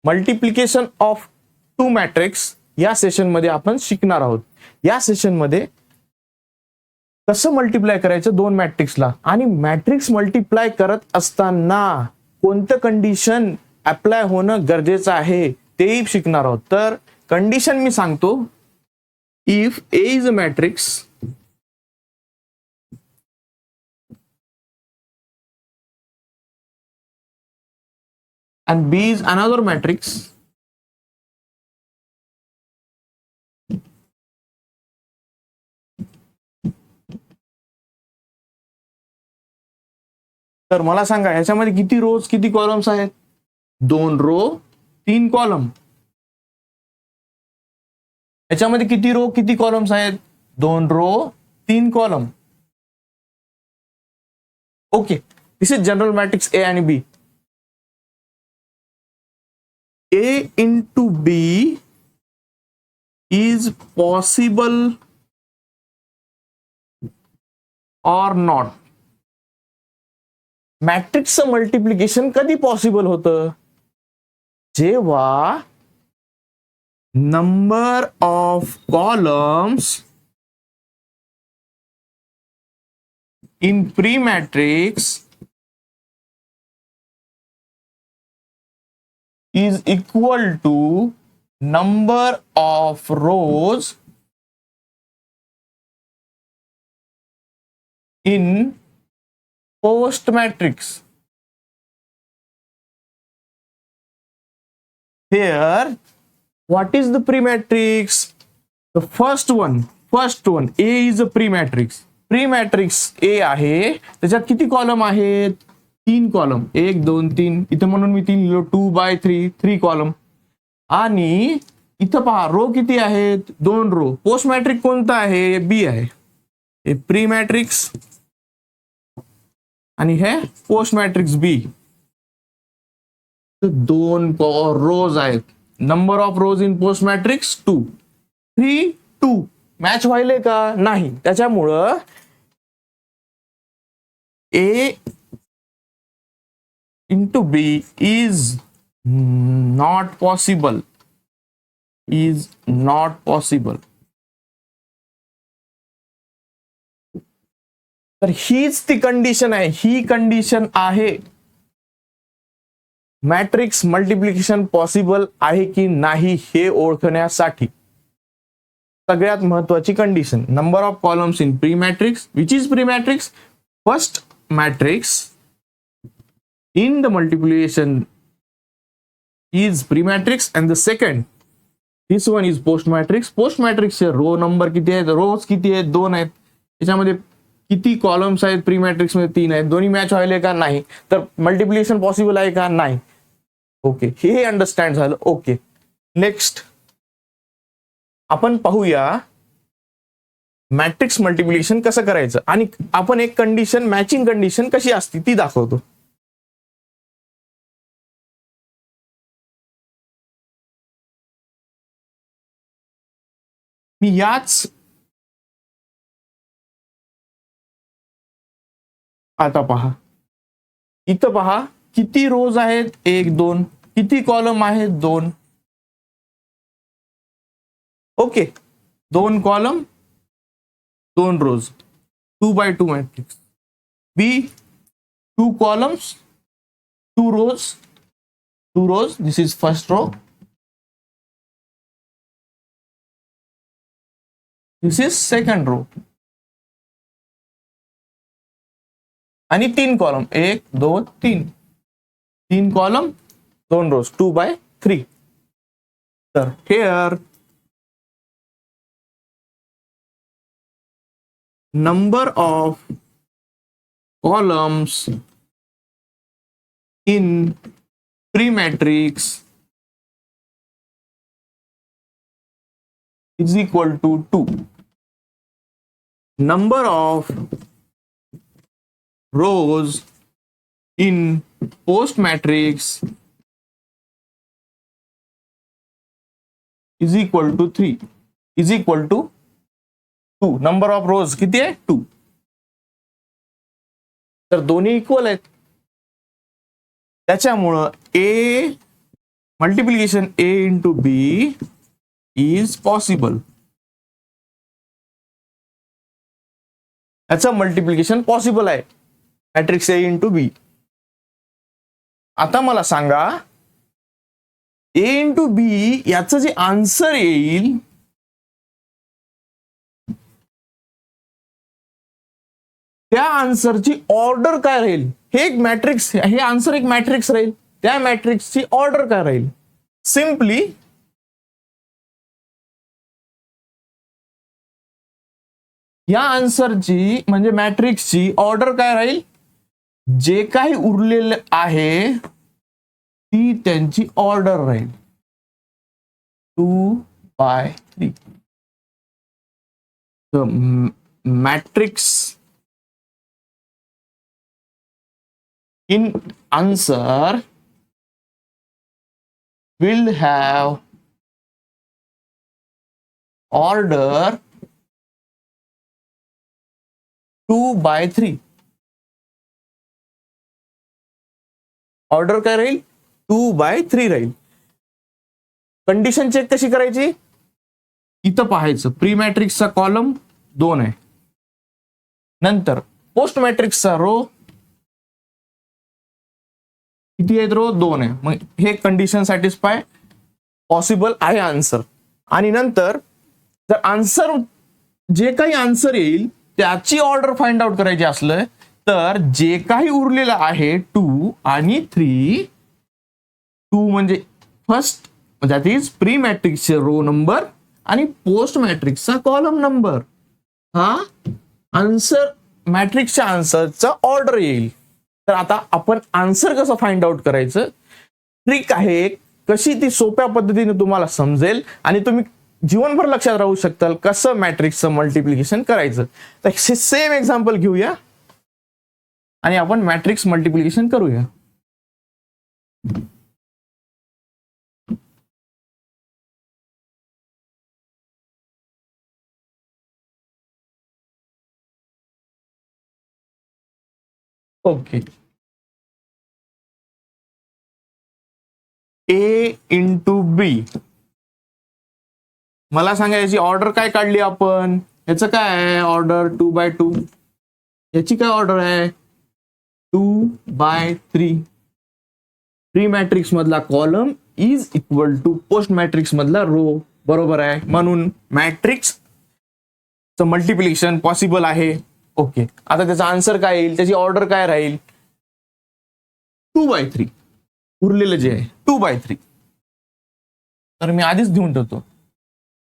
Multiplication of to matrix या session मध्ये आपण शिकणार आहोत. या सेशन मध्ये कसं मल्टिप्लाय करायचं दोन मॅट्रिक्सला, आणि मॅट्रिक्स मल्टिप्लाय करत असताना कोणतं कंडिशन अप्लाय होणं गरजेचं आहे तेही शिकणार आहोत. तर कंडिशन मी सांगतो. If A is a matrix and B is another matrix, तर मला सांगा ह्याच्यामध्ये किती रोज किती कॉलम्स आहेत? 2 रो 3 कॉलम. ह्याच्यामध्ये किती रो किती कॉलम्स आहेत? 2 row 3 column. Okay, this is general matrix A आणि B. A into B is possible or not? मॅट्रिक्सचं मल्टिप्लिकेशन कधी पॉसिबल होतं? जेव्हा number of columns in pre matrix is equal to number of rows in post matrix. Here, what is the pre-matrix? The first one, A is a pre-matrix. Pre-matrix A आहे, त्याच्यात किती column आहेत? 3 column. 1 2 3. इथं म्हणून मी 3 लिहिलो. 2/3 3 column. आणि इथं पहा row किती आहेत? 2 रो. पोस्ट मॅट्रिक्स कोणता आहे? बी आहे. हे प्री मॅट्रिक्स आणि हे पोस्ट मॅट्रिक्स बी. 2 रोज आहेत. Number of rose in post matrix 2. 3 2 match व्हायले का? नाही. त्याच्यामुळं ए into B is not possible. Is not possible. तर हीच ती कंडिशन आहे. ही कंडिशन आहे मॅट्रिक्स मल्टिप्लिकेशन पॉसिबल आहे की नाही हे ओळखण्यासाठी. सगळ्यात महत्वाची condition, number of columns in pre matrix, which is pre matrix? First matrix in the multiplication is pre-matrix and the second, this one is post matrix. Post matrix चे row number किती आहेत? रोज किती आहेत? 2 आहेत. त्याच्यामध्ये किती कॉलम्स आहेत? Pre matrix मध्ये 3 आहेत. दोन्ही मॅच व्हायले का? नाही. तर मल्टिप्लिकेशन पॉसिबल आहे का? नाही. ओके, हे अंडरस्टँड झालं. ओके, नेक्स्ट आपण पाहूया मॅट्रिक्स मल्टिप्लिकेशन कसं करायचं, आणि आपण एक कंडिशन, मॅचिंग कंडिशन कशी असते ती दाखवतो. मी याच आता पहा, इथं पहा किती रोज आहेत? 1 2. किती कॉलम आहेत? 2. Okay, 2 column 2 rows. 2/2 matrix. B 2 columns 2 rows 2 rows. This is first row. This is second row. आणि 3 कॉलम 1 2 3. 3 कॉलम 2 रोज. 2/3. तर hair number of columns in pre-matrix is equal to 2. Number of rows in post matrix is equal to 3. Is equal to 2. Number of rows किती आहे? 2. तर दोन्ही equal आहेत. त्याच्यामुळं A multiplication A into B is possible. याचं multiplication possible आहे matrix A into B. आता मला सांगा A into B याचं जे आन्सर येईल त्या आन्सरची ऑर्डर काय राहील. हे एक मॅट्रिक्स, हे आन्सर एक मॅट्रिक्स राहील, त्या मॅट्रिक्सची ऑर्डर काय राहील. सिंपली या आन्सरची म्हणजे मॅट्रिक्सची ऑर्डर काय राहील, जे काही उरलेलं आहे ती त्यांची ऑर्डर राहील 2/3. Matrix in answer will have order 2/3. Order काय राहील 2/3 राहील. कंडिशन चेक कशी करायची, इथं पाहायचं प्री मॅट्रिक्सचा कॉलम 2 आहे, नंतर पोस्ट मॅट्रिक्सचा रो किती आहेत, रो 2 आहे. मग हे कंडिशन सॅटिस्फाय पॉसिबल आहे आन्सर. आणि नंतर जर आन्सर जे काही आन्सर येईल त्याची ऑर्डर फाइंड आउट करायची असलं तर जे काही उरलेलं आहे 2 आणि 3, 2 म्हणजे फर्स्ट दॅट इज प्री मॅट्रिक्सचे रो नंबर आणि पोस्ट मॅट्रिक्सचा कॉलम नंबर, हा आन्सर मॅट्रिक्सच्या आन्सरचा ऑर्डर येईल. तर आता आपण आन्सर कसं फाइंड आउट करायचं ट्रिक आहे, कशी ती सोप्या पद्धतीने तुम्हाला समजेल आणि तुम्ही जीवनभर लक्षात राहू शकताल कसं मॅट्रिक्सचं मल्टिप्लिकेशन करायचं. तर सेम एक्झाम्पल घेऊया आणि आपण मॅट्रिक्स मल्टिप्लिकेशन करूया. Okay, A into B. मला सांगा याची ऑर्डर काय काढली आपण, याचं काय आहे ऑर्डर 2/2. याची काय ऑर्डर आहे 2/3. प्री मॅट्रिक्स मधला column is equal to post matrix मधला रो, बरोबर आहे. म्हणून मॅट्रिक्स मल्टिप्लिकेशन पॉसिबल आहे. ओके, आता त्याचा आन्सर काय येईल, त्याची ऑर्डर काय राहील 2/3. उरलेलं जे आहे 2/3. तर मी आधीच घेऊन ठेवतो,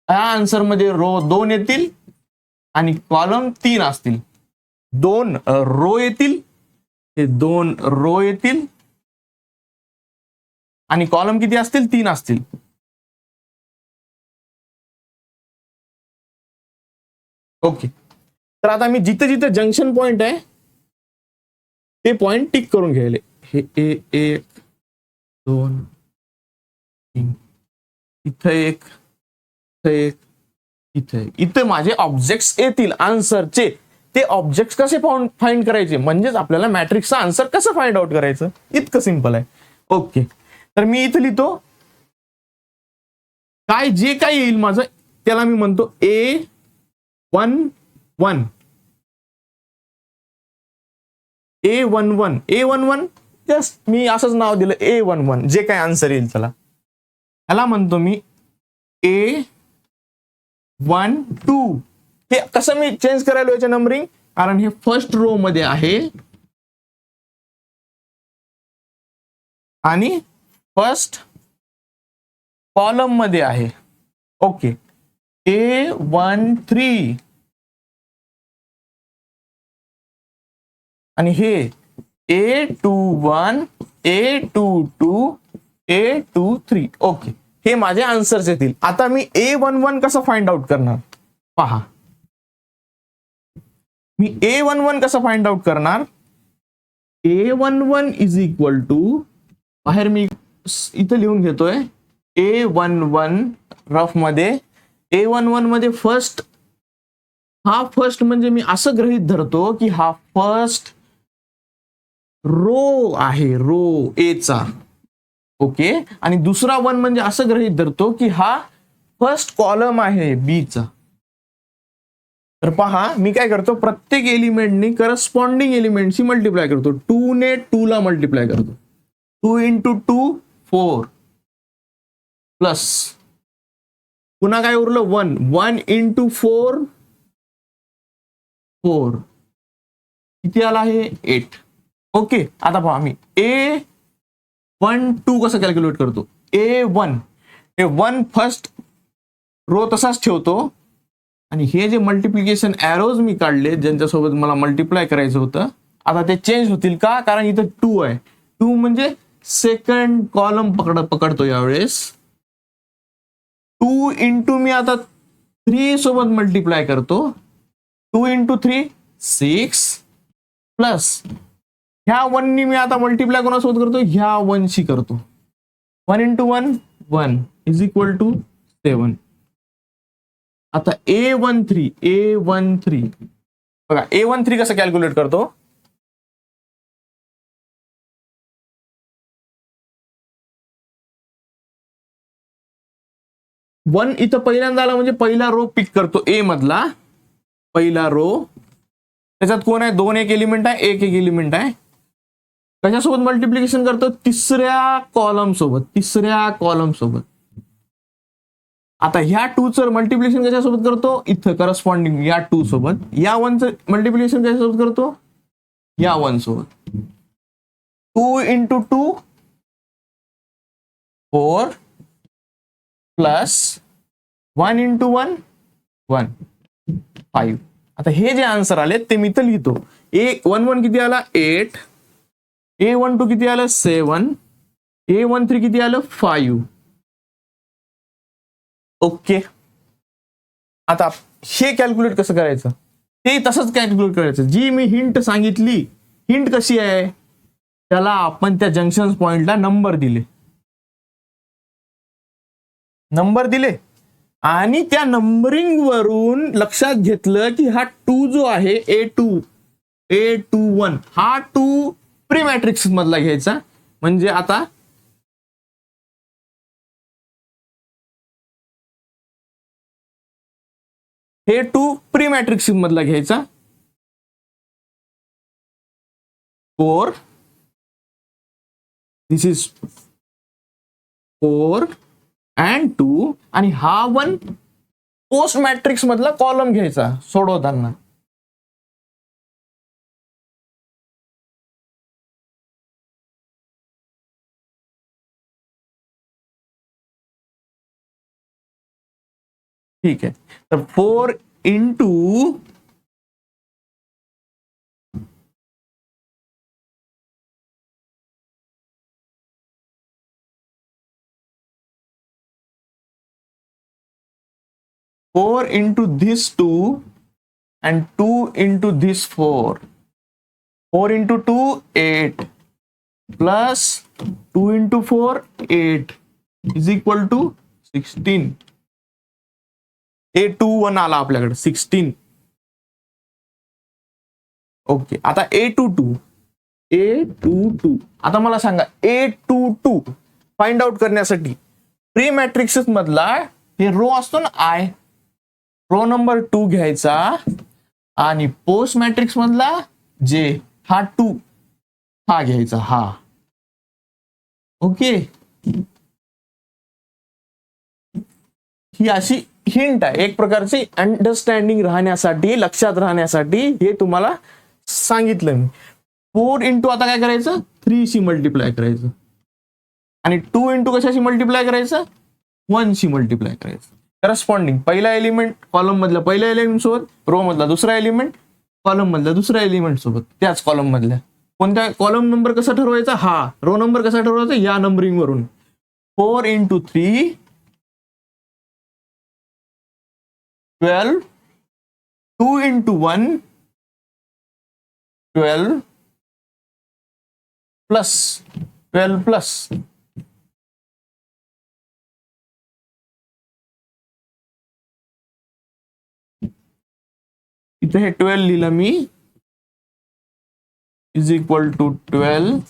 या आन्सर मध्ये रो 2 येतील आणि कॉलम 3 असतील. 2 रो येतील, हे 2 रो येतील आणि कॉलम किती असतील 3 असतील. ओके, तर आता मी जिथे जिथे जंक्शन पॉइंट आहे ते पॉइंट टिक करून घ्यायले. हे 1 2 3, इथं एक, इथे माझे ऑब्जेक्ट्स येतील आन्सरचे. ते ऑब्जेक्ट्स कसे फाइंड करायचे, म्हणजेच आपल्याला मॅट्रिक्सचा आन्सर कसं फाइंड आउट करायचं, इतकं सिंपल आहे. ओके, तर मी इथं लिहितो काय जे काही येईल माझं त्याला मी म्हणतो A11. A11 जस्ट मी असंच नाव दिलं A11. जे काय आन्सर येईल त्याला ह्याला म्हणतो मी A12. हे कसं मी चेंज करायला याचे नंबरिंग, कारण हे फर्स्ट रो मध्ये आहे आणि फर्स्ट कॉलम मध्ये आहे. ओके, A13 आणि हे A21, A22, A23. ओके, हे माझे आन्सर्स येतील. आता मी A11 कसं फाइंड आउट करणार पहा. मी A11 कसं फाइंड आउट करणार, A11 इज इक्वल टू, बाहेर मी इथं लिहून घेतोय A11 रफ मध्ये. A11 मध्ये फर्स्ट, हा फर्स्ट म्हणजे मी असं गृहीत धरतो की हा फर्स्ट रो आहे, रो ए चा. ओके, आणि दुसरा 1 म्हणजे असं गृहीत धरतो की हा फर्स्ट कॉलम आहे बी चा. तर पहा मी काय करतो, प्रत्येक एलिमेंटनी करस्पॉन्डिंग एलिमेंटशी मल्टिप्लाय करतो. 2 ने 2 ला मल्टिप्लाय करतो. 2 इंटू 2 4 प्लस पुन्हा काय उरलं 1. 1 इंटू 4 4 किती आला आहे 8. ओके, आता पहा मी A12 कसं कॅल्क्युलेट करतो. A1 हे 1 फर्स्ट रो तसाच ठेवतो आणि हे जे मल्टिप्लिकेशन एरोज मी काढले ज्यांच्यासोबत मला मल्टिप्लाय करायचं होतं, आता ते चेंज होतील का, कारण इथं 2 आहे. 2 म्हणजे सेकंड कॉलम पकडतो यावेळेस. 2 इंटू मी आता 3 सोबत मल्टिप्लाय करतो. 2 इंटू 3 6 प्लस ह्या 1 नी मी आता मल्टिप्लाय कोणासोबत करतो, ह्या 1 शी करतो. 1 इंटू 1 1 इज इक्वल टू 7. आता A13 बघा, A13 कसं कॅल्क्युलेट करतो. वन इथं पहिल्यांदा आला म्हणजे पहिला रो पिक करतो ए मधला, पहिला रो. त्याच्यात कोण आहे, 2 एक एलिमेंट आहे, एक एलिमेंट आहे. कशासोबत मल्टिप्लिकेशन करतो, तिसऱ्या कॉलम सोबत. आता ह्या 2 चं मल्टिप्लिकेशन कशासोबत करतो, इथं करस्पॉन्डिंग या 2 सोबत. या 1 चं मल्टिप्लिकेशन कशासोबत करतो, या 1 सोबत. 2 इंटू 2 4 प्लस 1 इंटू 1 1 5. आता हे जे आन्सर आले ते मी तर लिहितो. A11 किती आला 8, A12 किती आलं 7, A13 किती आलं 5. ओके, आता हे कॅल्क्युलेट कसं करायचं, ते तसंच कॅल्क्युलेट करायचं. जी मी हिंट सांगितली, हिंट कशी आहे, त्याला आपण त्या जंक्शन पॉइंटला नंबर दिले आणि त्या नंबरिंग वरून लक्षात घेतलं की हा 2 जो आहे A21 हा 2 प्री मॅट्रिक्स मधला घ्यायचा. म्हणजे आता हे 2 प्री मॅट्रिक्स मधला घ्यायचा. 4 दिस इज 4 अँड 2 आणि हा 1 पोस्ट मॅट्रिक्स मधला कॉलम घ्यायचा सोडवताना. ठीक आहे, तर 4 into 4 into this 2 and 2 into this 4. 4 into 2 8 plus 2 into 4 8 is equal to 16. A21 आला आपल्याकडे 16. ओके, आता A22 आता मला सांगा A22 फाइंड आउट करण्यासाठी प्री मॅट्रिक्स मधला हे रो असतो ना आय, रो नंबर 2 घ्यायचा आणि पोस्ट मॅट्रिक्स मधला जे हा 2 हा घ्यायचा हा. ओके, ही अशी हिंट आहे, एक प्रकारची अंडरस्टँडिंग राहण्यासाठी, लक्षात राहण्यासाठी हे तुम्हाला सांगितलं मी. 4 इंटू आता काय करायचं 3 शी मल्टिप्लाय करायचं आणि 2 इंटू कशाशी मल्टिप्लाय करायचं 1 शी मल्टिप्लाय करायचं. करस्पॉन्डिंग पहिला एलिमेंट कॉलम मधला पहिल्या एलिमेंट सोबत, रो मधला दुसरा एलिमेंट कॉलम मधल्या दुसऱ्या एलिमेंट सोबत, त्याच कॉलम मधल्या. कोणत्या कॉलम नंबर कसा ठरवायचा, हा रो नंबर कसा ठरवायचा या नंबरिंग वरून. 4 इंटू 3 12, 2 इंटू 1 12 प्लस 12 प्लस इथे हे 12 लिहिलं मी is equal to 12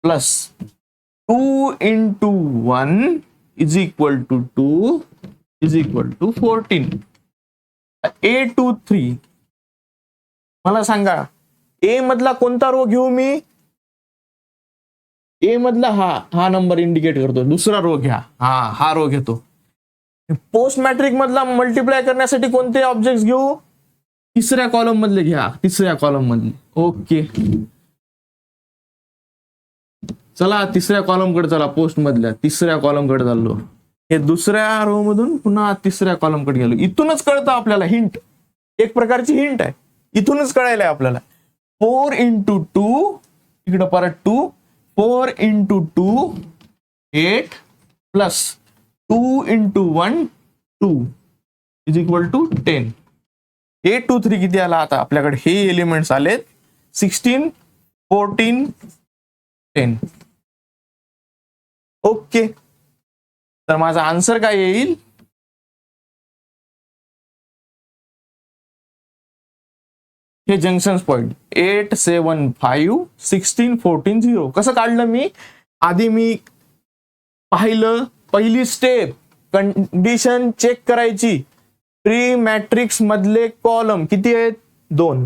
plus 2 into 1 is equal to 2 is equal to 14. A two 3. मला सांगा ए मधला कोणता रो घेऊ मी? ए मधला हा नंबर इंडिकेट करतो, दुसरा रो घ्या. हा रो घेतो. पोस्ट मॅट्रिक मधला मल्टिप्लाय करण्यासाठी कोणते ऑब्जेक्ट घेऊ? तिसऱ्या कॉलम मधले घ्या, तिसऱ्या कॉलम मधले. ओके, चला तिसऱ्या कॉलम कडे चला. पोस्ट मधल्या तिसऱ्या कॉलम कडे चाललो. हे दुसऱ्या रो मधून पुन्हा तिसऱ्या कॉलम कडे गेलो. इथूनच कळतं आपल्याला, हिंट, एक प्रकारची हिंट आहे, इथूनच कळायला आपल्याला. 4 into 2 इकडे परत 2, 4 into 2 8 plus 2 into 1 2 is equal to 10. 8 2 3 किती आला? आता आपल्याकडे हे एलिमेंट्स आलेत 16 14 10. ओके, तर माझा आन्सर काय येईल? हे जंक्शन पॉइंट 8 7 5 16 14 0. कसं काढलं मी? आधी मी पाहिलं, पहिली स्टेप कंडिशन चेक करायची. प्री मॅट्रिक्स मधले कॉलम किती आहेत? 2.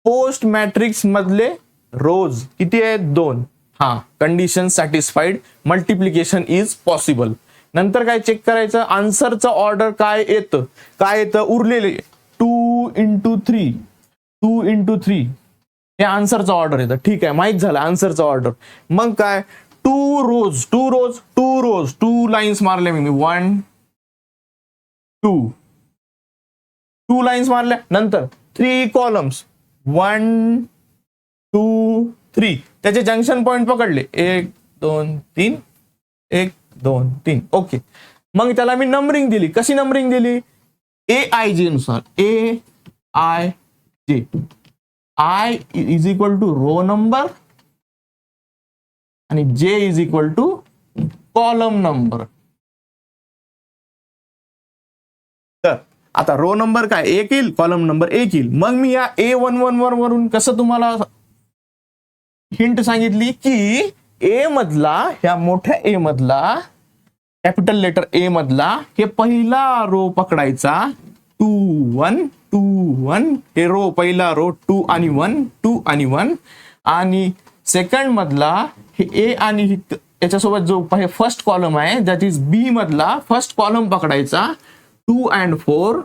पोस्ट मॅट्रिक्स मधले रोज किती आहेत? 2. Condition satisfied, multiplication is possible. नंतर काय चेक करायचं? आन्सरचं ऑर्डर काय येतं? उरलेले 2 into 3 2 into 3 हे आन्सरचं ऑर्डर येतं. ठीक आहे, माहित झालं आन्सरचं ऑर्डर. मग काय? 2 लाईन्स मारल्या मी 1 2 लाईन्स मारल्या. नंतर 3 कॉलम्स 1 2 3 त्याचे जंक्शन पॉइंट पकडले 1 2 3 1 2 3. ओके, मग त्याला मी नंबरिंग दिली. कशी नंबरिंग दिली? AIJ नुसार. AIJ, I is equal to row number आणि J is equal to column number. तर आता रो नंबर काय? 1 येईल, कॉलम नंबर 1 येईल. मग मी या A11 वरून कसं तुम्हाला हिंट सांगितली की ए मधला, ह्या मोठ्या ए मधला, कॅपिटल लेटर ए मधला हे पहिला रो पकडायचा 2 1 2 1. हे रो पहिला रो 2 आणि 1 2 आणि 1. आणि सेकंड मधला हे ए आणि याच्यासोबत जो फर्स्ट कॉलम आहे दॅट इज बी मधला फर्स्ट कॉलम पकडायचा 2 and 4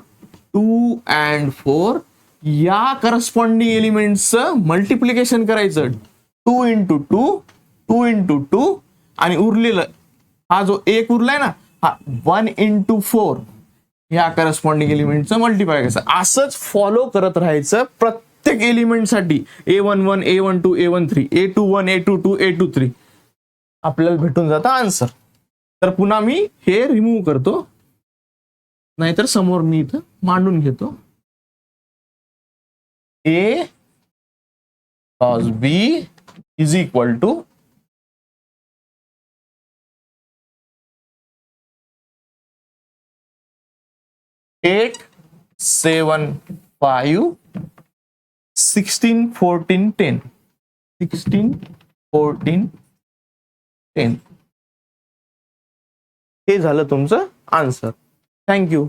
2 and 4. या करस्पॉन्डिंग एलिमेंटचं मल्टिप्लिकेशन करायचं 2 into 2 2 into 2 आणि उरलेलं हा जो एक उरलाय ना, हा 1 into 4 ह्या करस्पॉन्डिंग एलिमेंटचं मल्टिप्लाय करायचं. असंच फॉलो करत राहायचं प्रत्येक एलिमेंटसाठी. A11 A12 A13 A21 A22 A23 आपल्याला भेटून जातं आन्सर. तर पुन्हा मी हे रिमूव्ह करतो, नाहीतर समोर मी इथं मांडून घेतो. A cos B is equal to 8 7 5 16 14 10 16 14 10. हे झालं तुमचं आन्सर. थँक्यू.